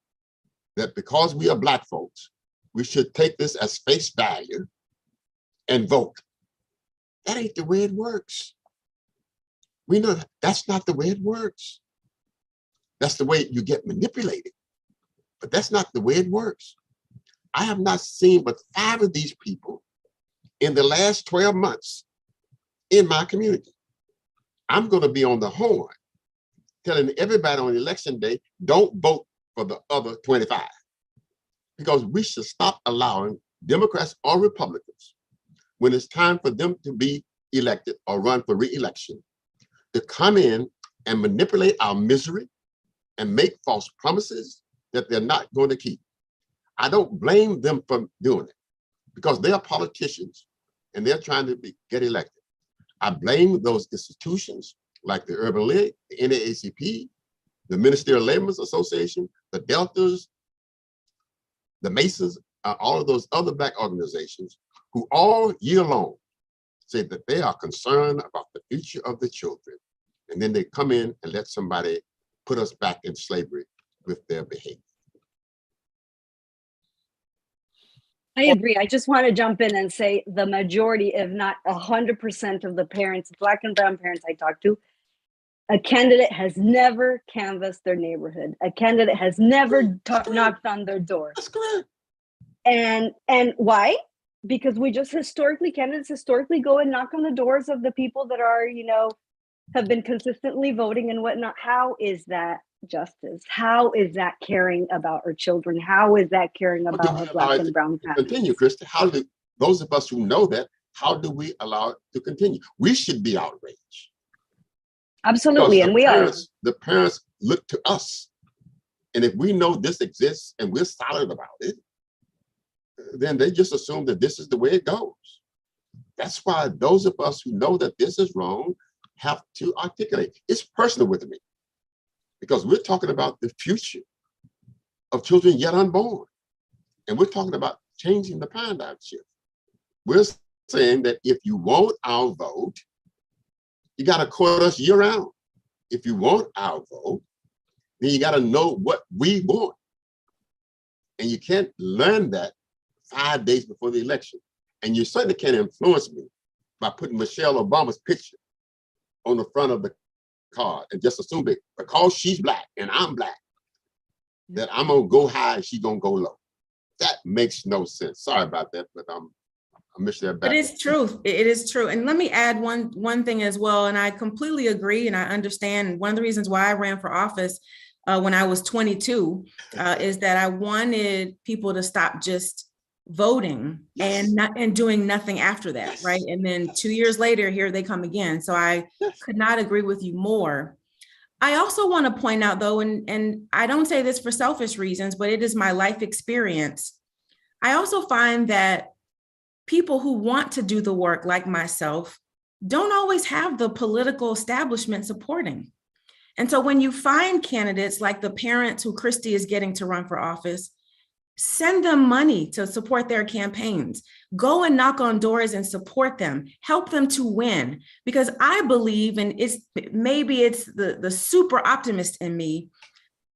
that because we are Black folks, we should take this as face value and vote. That ain't the way it works. We know that's not the way it works. That's the way you get manipulated, but that's not the way it works. I have not seen but 5 of these people in the last 12 months in my community. I'm going to be on the horn telling everybody on election day, don't vote for the other 25, because we should stop allowing Democrats or Republicans, when it's time for them to be elected or run for re-election, to come in and manipulate our misery and make false promises that they're not going to keep. I don't blame them for doing it, because they are politicians and they're trying to get elected. I blame those institutions like the Urban League, the NAACP, the Ministerial Labor Association, the Deltas, the Masons, all of those other Black organizations who all year long say that they are concerned about the future of the children. And then they come in and let somebody put us back in slavery with their behavior. I agree. I just want to jump in and say the majority, if not 100% of the parents, Black and brown parents I talk to, a candidate has never canvassed their neighborhood. A candidate has never knocked on their door. That's correct. And why? Because candidates historically go and knock on the doors of the people that are, have been consistently voting and whatnot. How is that justice? How is that caring about our children? How is that caring about our Black and brown families? Continue, Christy. How do those of us who know that, how do we allow it to continue? We should be outraged. Absolutely, and we are. The parents look to us. And if we know this exists and we're solid about it, then they just assume that this is the way it goes. That's why those of us who know that this is wrong have to articulate. It's personal with me because we're talking about the future of children yet unborn. And we're talking about changing the paradigm shift. We're saying that if you want our vote, you got to court us year round. If you want our vote, then you got to know what we want. And you can't learn that 5 days before the election. And you certainly can't influence me by putting Michelle Obama's picture on the front of the card and just assume that because she's Black and I'm Black, that I'm gonna go high and she's gonna go low. That makes no sense. Sorry about that, but I miss that back. But it's true. It is true. And let me add one thing as well. And I completely agree. And I understand one of the reasons why I ran for office when I was 22 is that I wanted people to stop just voting and doing nothing after that, right? And then 2 years later, here they come again. So I could not agree with you more. I also want to point out though, and I don't say this for selfish reasons, but it is my life experience. I also find that people who want to do the work like myself don't always have the political establishment supporting. And so when you find candidates like the parents who Christy is getting to run for office, send them money to support their campaigns. Go and knock on doors and support them. Help them to win. Because I believe, and maybe it's the super optimist in me,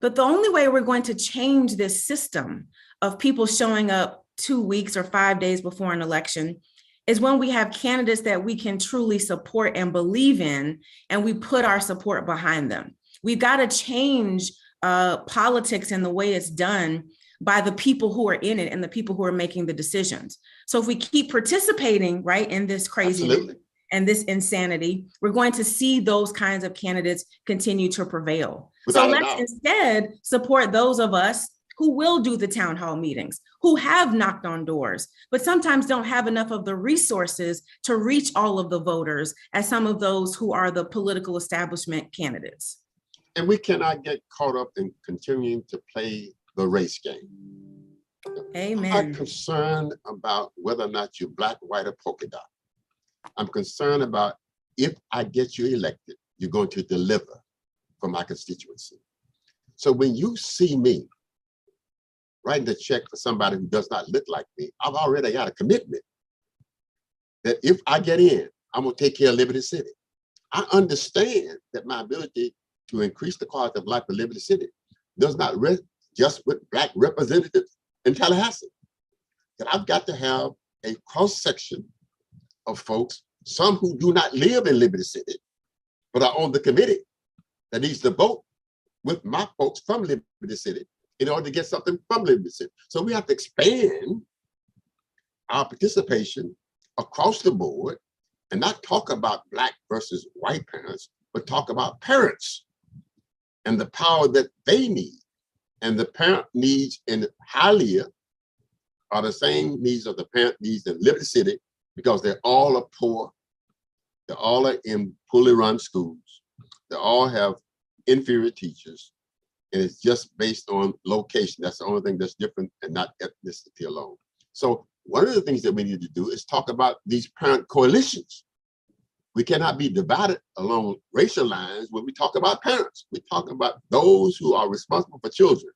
but the only way we're going to change this system of people showing up 2 weeks or 5 days before an election is when we have candidates that we can truly support and believe in, and we put our support behind them. We've got to change politics and the way it's done by the people who are in it and the people who are making the decisions. So if we keep participating, right, in this craziness and this insanity, we're going to see those kinds of candidates continue to prevail. So let's instead support those of us who will do the town hall meetings, who have knocked on doors, but sometimes don't have enough of the resources to reach all of the voters as some of those who are the political establishment candidates. And we cannot get caught up in continuing to play the race game. Amen. I'm not concerned about whether or not you're Black, white, or polka dot. I'm concerned about if I get you elected, you're going to deliver for my constituency. So when you see me writing a check for somebody who does not look like me, I've already got a commitment that if I get in, I'm gonna take care of Liberty City. I understand that my ability to increase the quality of life of Liberty City does not rest just with Black representatives in Tallahassee. That I've got to have a cross-section of folks, some who do not live in Liberty City, but are on the committee that needs to vote with my folks from Liberty City in order to get something from Liberty City. So we have to expand our participation across the board and not talk about Black versus white parents, but talk about parents and the power that they need. And the parent needs in Hialeah are the same needs of the parent needs in Liberty City because they all are poor. They all are in poorly run schools. They all have inferior teachers. And it's just based on location. That's the only thing that's different and not ethnicity alone. So one of the things that we need to do is talk about these parent coalitions. We cannot be divided along racial lines when we talk about parents. We talk about those who are responsible for children.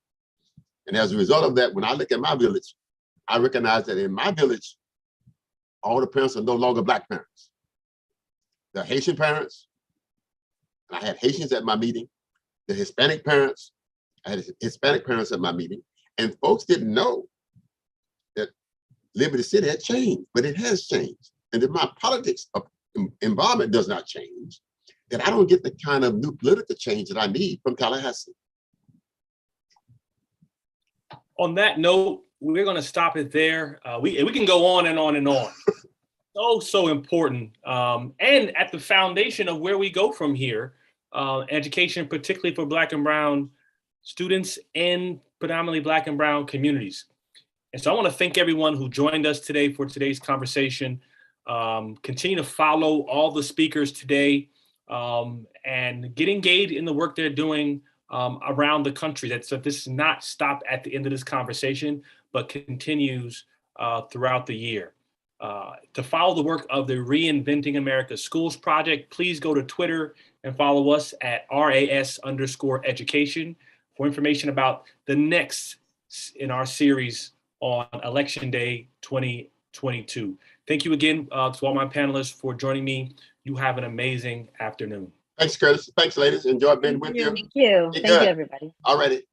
And as a result of that, when I look at my village, I recognize that in my village, all the parents are no longer Black parents. They're Haitian parents. And I had Haitians at my meeting. The Hispanic parents, I had Hispanic parents at my meeting. And folks didn't know that Liberty City had changed, but it has changed. And if my politics involvement does not change, then I don't get the kind of new political change that I need from Tallahassee. On that note, we're going to stop it there. We can go on and on and on. So important. And at the foundation of where we go from here, education, particularly for Black and Brown students in predominantly Black and Brown communities. And so I want to thank everyone who joined us today for today's conversation. Continue to follow all the speakers today and get engaged in the work they're doing around the country. So this is not stopped at the end of this conversation, but continues throughout the year. To follow the work of the Reinventing America Schools Project, please go to Twitter and follow us at RAS_education for information about the next in our series on Election Day 2022. Thank you again to all my panelists for joining me. You have an amazing afternoon. Thanks, Curtis. Thanks, ladies. Enjoy being with you. Thank you. Thank you, everybody. All righty.